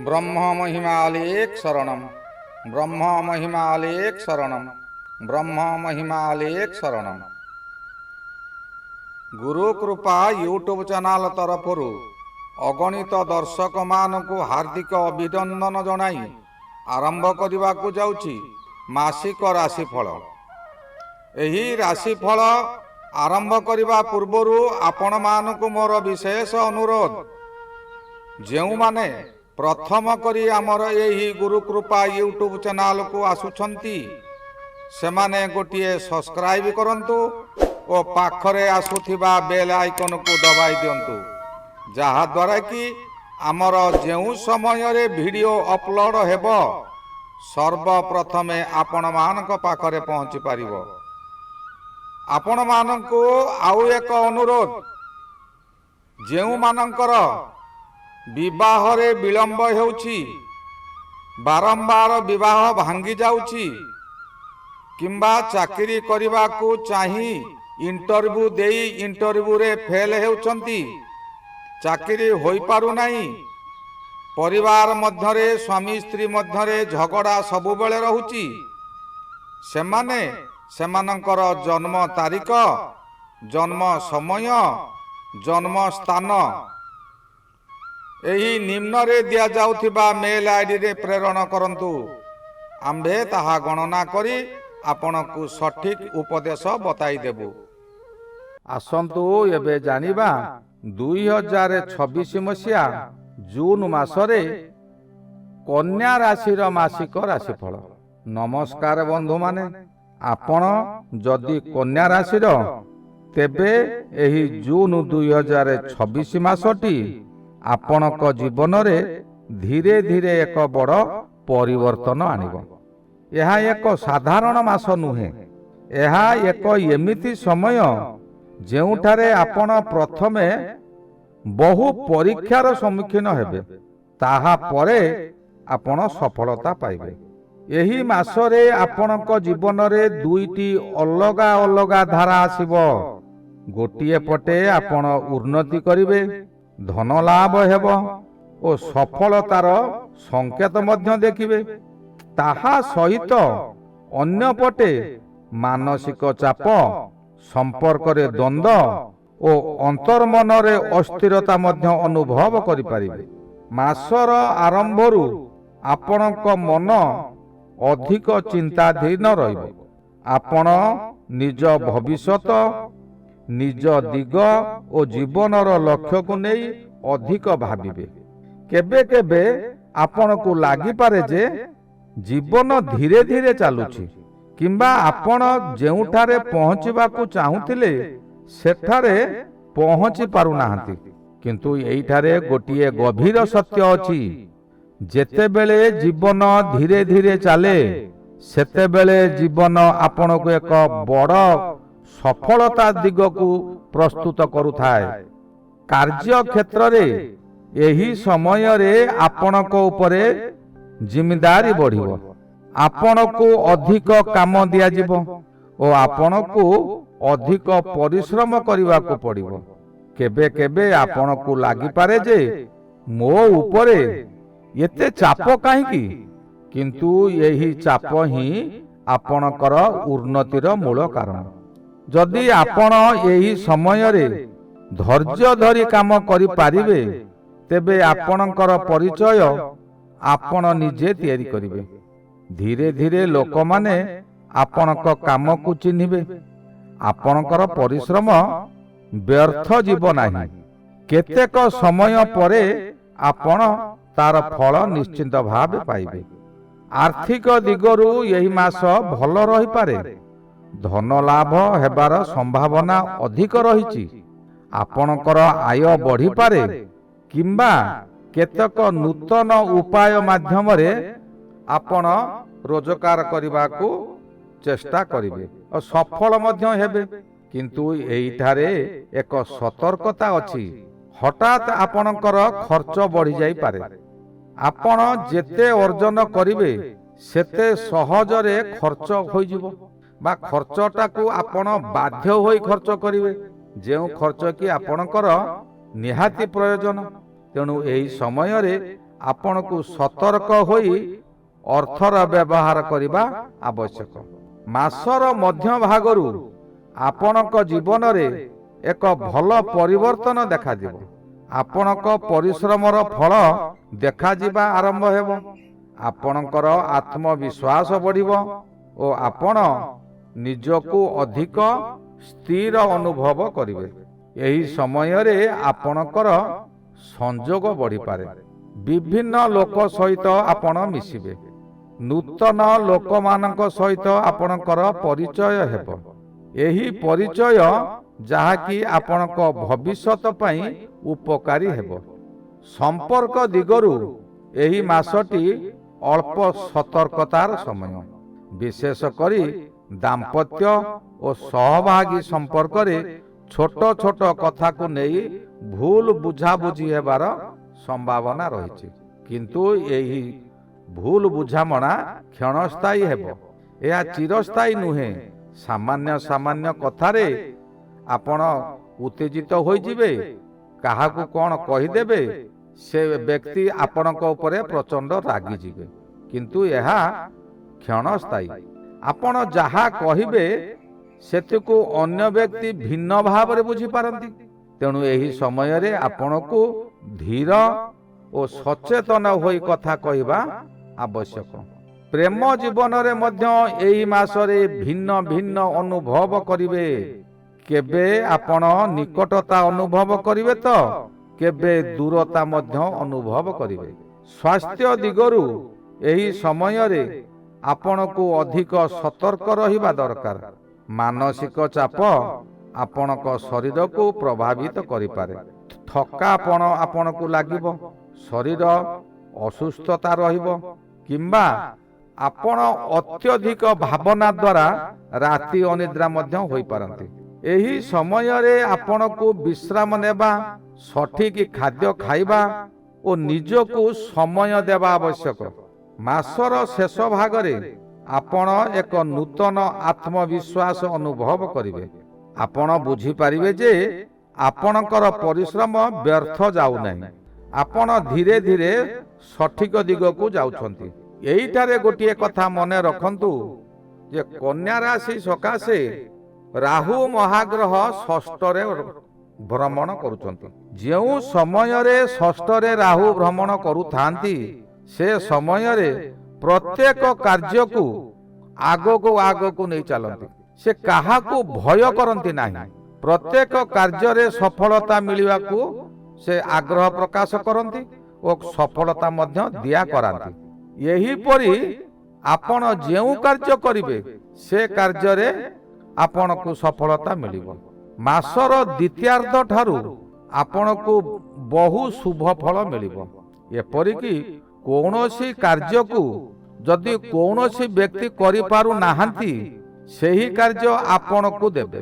ब्रह्म महिमालेक शरणम ब्रह्म महिमालेक शरणम ब्रह्म महिमालेक शरणम। गुरु कृपा यूट्यूब चैनल तरफर अगणित दर्शक मानकु हार्दिक अभिनंदन जनाई आरंभ करने को जाउछि मासिक राशिफल। एही राशिफल आरंभ करने पूर्वरु आपण मानकु मोर विशेष अनुरोध, जेउ माने प्रथम करी आमर एही गुरु कृपा यूट्यूब चैनल को आसुछंती सेमाने गोटिए सब्सक्राइब करंतु और पाखरे आसुथिबा बेल आइकन को दबाई दियंतु, जहा द्वारा कि आमर जेउ समय रे वीडियो अपलोड हेबो सर्वप्रथमे आपण मानक पाखरे पहुंची पारिबो। आपण मानकु आउ एक अनुरोध, जेउ मानकर विवाह रे विलंब हेउछि, बारंबार विवाह भांगी जाउछि किंबा चाकरी करबा को चाही इंटरव्यू देई इंटरव्यू रे फेल हेउछंती, चाकरी होई पारु नाही, परिवार मध्यरे स्वामी स्त्री मध्यरे झगड़ा सबु बेले रहुछि, सेमाने सेमानंकर जन्म तारीख, जन्म समय, जन्म स्थान एही निम्न रे दिया जाउथिबा मेल आईडी रे प्रेरण करंतु। आम्भे ताहा गणना करी आपनकु सठिक उपदेश बताई देबु। आसंतु एबे जानिबा 2026 मसिया जून मासरे कन्या राशि मासिक राशिफल। नमस्कार बंधु माने, आपण जदि कन्या राशि तेबे एही जून 2026 मासटी आपणक जीवन रे धीरे धीरे एक बड़ परिवर्तन आनिब। यह एक साधारण मास नुहे, यह एक एमिति समय जेउठारे आपण प्रथमे बहु परीक्षार सम्मुखीन हेबे, ताहा परे आपण सफलता पाइबे। एही मासरे आपणक जीवन रे दुईटी अलगा अलगा धारा आसीबो। गोटिए पटे आपण उन्नति करिवे, धन लाभ हेब और सफलतार संकेत मध्य देखिबे। ताहा सहित अन्य पटे मानसिक चाप, संपर्क रे द्वंद्व और अंतर्मन रे अस्थिरता मध्य अनुभव करि पारिबे। मासर आरंभरु आपणक मन अधिक चिंताधीन रहिबो। आपण निज भविष्यत, निज दिग और जीवनर लक्ष्य को नहीं अधिक भाविबे। केबे केबे आपण को लागि पारे जे जीवन धीरे धीरे चालुछि किंबा आपण जेउठारे पहुंचबा को चाहुथिले सेठारे पहुंची पारु नाहंती। किंतु एइठारे गोटिए गभीर सत्य अछि, जेते बेले जीवन धीरे धीरे चले सेते बेले जीवन आपण को एक बड़ सफलता दिग को प्रस्तुत करुथाए। कार्य क्षेत्र रे एही समय रे आपण को उपरे जिम्मेदारी बढ़िबो, आपण को अधिक काम दिया जिवो और आपण को अधिक परिश्रम करबा को पड़िबो। केबे केबे आपण को लागि पारे जे मो उपरे एते चाप काहेकि, किंतु यही चाप ही आपणकर उन्नतिर मूल कारण। जदि आपण यही समय रे धैर्य धरी काम करि पारिबे तेबे आपणकर परिचय आपण निजे तैयारी करिवे। धीरे धीरे लोक माने आपणक काम को चिन्हिबे। आपणकर परिश्रम व्यर्थ जीव नाही। केतेक समय परे आपण तार फल निश्चिंत भाव पाइबे। आर्थिक दिगरु यही मास भल रही पारे, धन लाभ हेबार संभावना अधिक रहिछि। आपणकर आय बढ़ी पारे किंबा केतक नूतन उपाय माध्यम रे आपण रोजगार करबा को चेष्टा करिवे और सफल मध्य हेबे। किंतु एइठारे एक सतर्कता अछि, हठात आपणकर खर्च बढ़ी जाई पारे। आपण जेते अर्जन करिवे सेते सहजरे खर्च होई जिवो बा खर्चटा को आपण बाध्य होई खर्च करिवे, जेउ खर्च कि आपणकर निहाती प्रयोजन। तेणु एही समय रे ଆପଣଙ୍କୁ ସତର୍କ ହୋଇ ଅର୍ଥର ବ୍ୟବହାର କରିବା ଆବଶ୍ୟକ। ମାସର ମଧ୍ୟଭାଗରୁ ଆପଣଙ୍କ ଜୀବନରେ ଏକ ଭଲ ପରିବର୍ତ୍ତନ ଦେଖାଯିବ। ଆପଣଙ୍କ ପରିଶ୍ରମର ଫଳ ଦେଖାଯିବା ଆରମ୍ଭ ହେବ। ଆପଣଙ୍କର ଆତ୍ମବିଶ୍ୱାସ ବଢ଼ିବ ଓ ଆପଣ ନିଜକୁ ଅଧିକ ସ୍ଥିର ଅନୁଭବ କରିବେ। ଏହି ସମୟରେ ଆପଣଙ୍କର ସଂଯୋଗ ବଢ଼ିପାରେ। ବିଭିନ୍ନ ଲୋକ ସହିତ ଆପଣ ମିଶିବେ। ନୂତନ ଲୋକମାନଙ୍କ ସହିତ ଆପଣଙ୍କର ପରିଚୟ ହେବ। ଏହି ପରିଚୟ ଯାହାକି ଆପଣଙ୍କ ଭବିଷ୍ୟତ ପାଇଁ ଉପକାରୀ ହେବ। ସମ୍ପର୍କ ଦିଗରୁ ଏହି ମାସଟି ଅଳ୍ପ ସତର୍କତାର ସମୟ। ବିଶେଷ କରି ଦାମ୍ପତ୍ୟ ଓ ସହଭାଗୀ ସମ୍ପର୍କରେ ଛୋଟ ଛୋଟ କଥାକୁ ନେଇ ଭୁଲ ବୁଝାବୁଝି ହେବାର ସମ୍ଭାବନା ରହିଛି। କିନ୍ତୁ ଏହି ଭୁଲ ବୁଝାମଣା କ୍ଷଣସ୍ଥାୟୀ ହେବ। ଏହା ଚିରସ୍ଥାୟୀ ନୁହେଁ। ସାମାନ୍ୟ କଥାରେ ଆପଣ ଉତ୍ତେଜିତ ହୋଇଯିବେ, କାହାକୁ କ'ଣ କହିଦେବେ, ସେ ବ୍ୟକ୍ତି ଆପଣଙ୍କ ଉପରେ ପ୍ରଚଣ୍ଡ ରାଗିଯିବେ। କିନ୍ତୁ ଏହା କ୍ଷଣସ୍ଥାୟୀ। ଆପଣ ଯାହା କହିବେ ସେଥିକୁ ଅନ୍ୟ ବ୍ୟକ୍ତି ଭିନ୍ନ ଭାବରେ ବୁଝିପାରନ୍ତି। ତେଣୁ ଏହି ସମୟରେ ଆପଣଙ୍କୁ ଧୀର ଓ ସଚେତନ ହୋଇ କଥା କହିବା ଆବଶ୍ୟକ। ପ୍ରେମ ଜୀବନରେ ମଧ୍ୟ ଏହି ମାସରେ ଭିନ୍ନ ଭିନ୍ନ ଅନୁଭବ କରିବେ। କେବେ ଆପଣ ନିକଟତା ଅନୁଭବ କରିବେ ତ କେବେ ଦୂରତା ମଧ୍ୟ ଅନୁଭବ କରିବେ। ସ୍ୱାସ୍ଥ୍ୟ ଦିଗରୁ ଏହି ସମୟରେ ଆପଣଙ୍କୁ ଅଧିକ ସତର୍କ ରହିବା ଦରକାର। ମାନସିକ ଚାପ ଆପଣଙ୍କ ଶରୀରକୁ ପ୍ରଭାବିତ କରିପାରେ। ଥକାପଣ ଆପଣଙ୍କୁ ଲାଗିବ, ଶରୀର ଅସୁସ୍ଥତା ରହିବ, କିମ୍ବା ଆପଣ ଅତ୍ୟଧିକ ଭାବନା ଦ୍ୱାରା ରାତି ଅନିଦ୍ରା ମଧ୍ୟ ହୋଇପାରନ୍ତି। ଏହି ସମୟରେ ଆପଣଙ୍କୁ ବିଶ୍ରାମ ନେବା, ସଠିକ୍ ଖାଦ୍ୟ ଖାଇବା ଓ ନିଜକୁ ସମୟ ଦେବା ଆବଶ୍ୟକ। ମାସର ଶେଷ ଭାଗରେ ଆପଣ ଏକ ନୂତନ ଆତ୍ମବିଶ୍ୱାସ ଅନୁଭବ କରିବେ। ଆପଣ ବୁଝିପାରିବେ ଯେ ଆପଣଙ୍କର ପରିଶ୍ରମ ବ୍ୟର୍ଥ ଯାଉନାହିଁ। ଆପଣ ଧୀରେ ଧୀରେ ସଠିକ ଦିଗକୁ ଯାଉଛନ୍ତି। ଏଇଠାରେ ଗୋଟିଏ କଥା ମନେ ରଖନ୍ତୁ ଯେ କନ୍ୟା ରାଶି ସକାଶେ ରାହୁ ମହାଗ୍ରହ ଷଷ୍ଠରେ ଭ୍ରମଣ କରୁଛନ୍ତି। ଯେଉଁ ସମୟରେ ଷଷ୍ଠରେ ରାହୁ ଭ୍ରମଣ କରୁଥାନ୍ତି, ସେ ସମୟରେ ପ୍ରତ୍ୟେକ କାର୍ଯ୍ୟକୁ ଆଗକୁ ନେଇ ଚାଲନ୍ତି। ସେ କାହାକୁ ଭୟ କରନ୍ତି ନାହିଁ। ପ୍ରତ୍ୟେକ କାର୍ଯ୍ୟରେ ସଫଳତା ମିଳିବାକୁ ସେ ଆଗ୍ରହ ପ୍ରକାଶ କରନ୍ତି ଓ ସଫଳତା ମଧ୍ୟ ଦିଆ କରାନ୍ତି। ଏହିପରି ଆପଣ ଯେଉଁ କାର୍ଯ୍ୟ କରିବେ ସେ କାର୍ଯ୍ୟରେ ଆପଣଙ୍କୁ ସଫଳତା ମିଳିବ। ମାସର ଦ୍ୱିତୀୟାର୍ଧ ଠାରୁ ଆପଣଙ୍କୁ ବହୁ ଶୁଭ ଫଳ ମିଳିବ। ଏପରିକି କୌଣସି କାର୍ଯ୍ୟକୁ ଯଦି କୌଣସି ବ୍ୟକ୍ତି କରିପାରୁନାହାନ୍ତି, ସେହି କାର୍ଯ୍ୟ ଆପଣଙ୍କୁ ଦେବେ।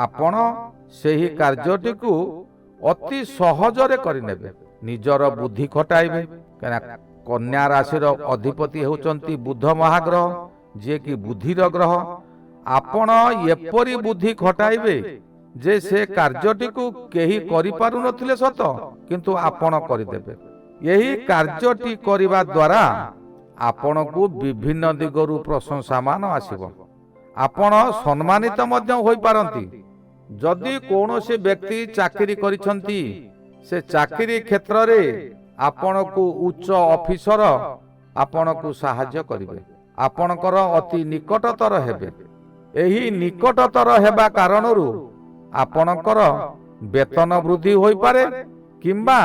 ଆପଣ ସେହି କାର୍ଯ୍ୟଟିକୁ ଅତି ସହଜରେ କରିନେବେ। ନିଜର ବୁଦ୍ଧି ଖଟାଇବେ। କାହିଁକିନା କନ୍ୟା ରାଶିର ଅଧିପତି ହେଉଛନ୍ତି ବୁଧ ମହାଗ୍ରହ, ଯିଏକି ବୁଦ୍ଧିର ଗ୍ରହ। ଆପଣ ଏପରି ବୁଦ୍ଧି ଖଟାଇବେ ଯେ ସେ କାର୍ଯ୍ୟଟିକୁ କେହି କରିପାରୁନଥିଲେ ସତ, କିନ୍ତୁ ଆପଣ କରିଦେବେ। ଏହି କାର୍ଯ୍ୟଟି କରିବା ଦ୍ୱାରା ଆପଣଙ୍କୁ ବିଭିନ୍ନ ଦିଗରୁ ପ୍ରଶଂସାମାନ ଆସିବ। ଆପଣ ସମ୍ମାନିତ ମଧ୍ୟ ହୋଇପାରନ୍ତି। ଯଦି କୌଣସି ବ୍ୟକ୍ତି ଚାକିରି କରିଛନ୍ତି, ସେ ଚାକିରି କ୍ଷେତ୍ରରେ ଆପଣଙ୍କୁ ଉଚ୍ଚ ଅଫିସର ଆପଣଙ୍କୁ ସାହାଯ୍ୟ କରିବେ। ଆପଣଙ୍କର ଅତି ନିକଟତର ହେବେ। ଏହି ନିକଟତର ହେବା କାରଣରୁ ଆପଣଙ୍କର ବେତନ ବୃଦ୍ଧି ହୋଇପାରେ କିମ୍ବା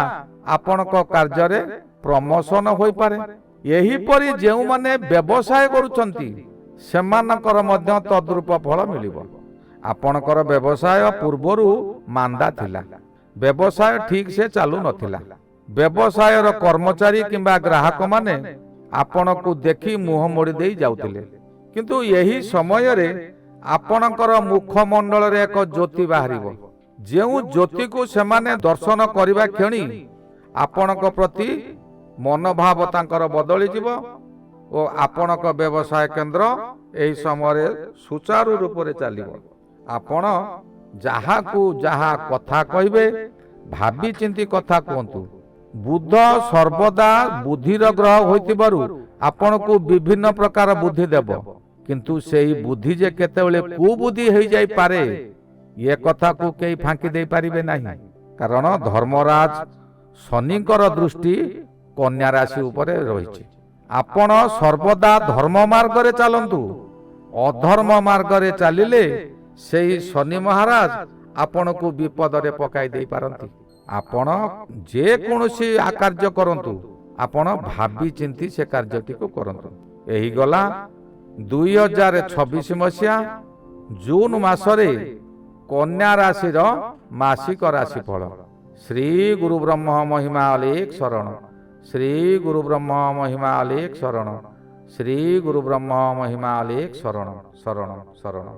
ଆପଣଙ୍କ କାର୍ଯ୍ୟରେ ପ୍ରମୋଶନ ହୋଇପାରେ। ଏହିପରି ଯେଉଁମାନେ ବ୍ୟବସାୟ କରୁଛନ୍ତି ସେମାନଙ୍କର ମଧ୍ୟ ତଦ୍ରୂପ ଫଳ ମିଳିବ। ଆପଣଙ୍କର ବ୍ୟବସାୟ ପୂର୍ବରୁ ମାନ୍ଦା ଥିଲା, ବ୍ୟବସାୟ ଠିକ୍ ସେ ଚାଲୁନଥିଲା। ବ୍ୟବସାୟର କର୍ମଚାରୀ କିମ୍ବା ଗ୍ରାହକମାନେ ଆପଣଙ୍କୁ ଦେଖି ମୁହଁ ମୋଡ଼ି ଦେଇ ଯାଉଥିଲେ। କିନ୍ତୁ ଏହି ସମୟରେ ଆପଣଙ୍କର ମୁଖମଣ୍ଡଳରେ ଏକ ଜ୍ୟୋତି ବାହାରିବ। ଯେଉଁ ଜ୍ୟୋତିକୁ ସେମାନେ ଦର୍ଶନ କରିବା କ୍ଷଣି ଆପଣଙ୍କ ପ୍ରତି ମନୋଭାବ ତାଙ୍କର ବଦଳିଯିବ ଓ ଆପଣଙ୍କ ବ୍ୟବସାୟ କେନ୍ଦ୍ର ଏହି ସମୟରେ ସୁଚାରୁ ରୂପରେ ଚାଲିବ। ଆପଣ ଯାହାକୁ ଯାହା କଥା କହିବେ ଭାବି ଚିନ୍ତି କଥା କୁହନ୍ତୁ। ବୁଧ ସର୍ବଦା ବୁଦ୍ଧିର ଗ୍ରହ ହୋଇଥିବାରୁ ଆପଣଙ୍କୁ ବିଭିନ୍ନ ପ୍ରକାର ବୁଦ୍ଧି ଦେବ, କିନ୍ତୁ ସେହି ବୁଦ୍ଧି ଯେ କେତେବେଳେ କୁବୁଦ୍ଧି ହୋଇଯାଇପାରେ ଏ କଥାକୁ କେହି ଫାଙ୍କି ଦେଇପାରିବେ ନାହିଁ। କାରଣ ଧର୍ମରାଜ ଶନିଙ୍କର ଦୃଷ୍ଟି କନ୍ୟା ରାଶି ଉପରେ ରହିଛି। ଆପଣ ସର୍ବଦା ଧର୍ମ ମାର୍ଗରେ ଚାଲନ୍ତୁ। ଅଧର୍ମ ମାର୍ଗରେ ଚାଲିଲେ ସେହି ଶନି ମହାରାଜ ଆପଣଙ୍କୁ ବିପଦରେ ପକାଇ ଦେଇପାରନ୍ତି। ଆପଣ ଯେକୌଣସି କାର୍ଯ୍ୟ କରନ୍ତୁ, ଆପଣ ଭାବି ଚିନ୍ତି ସେ କାର୍ଯ୍ୟଟିକୁ କରନ୍ତୁ। ଏହି ଗଲା 2026 ମସିହା ଜୁନ ମାସରେ କନ୍ୟା ରାଶିର ମାସିକ ରାଶିଫଳ। ଶ୍ରୀ ଗୁରୁ ବ୍ରହ୍ମ ମହିମା ଅଲେଖ ଶରଣ। ଶ୍ରୀ ଗୁରୁ ବ୍ରହ୍ମ ମହିମା ଅଲେଖ ଶରଣ। ଶ୍ରୀ ଗୁରୁ ବ୍ରହ୍ମ ମହିମା ଅଲେଖ ଶରଣ ଶରଣ ଶରଣ।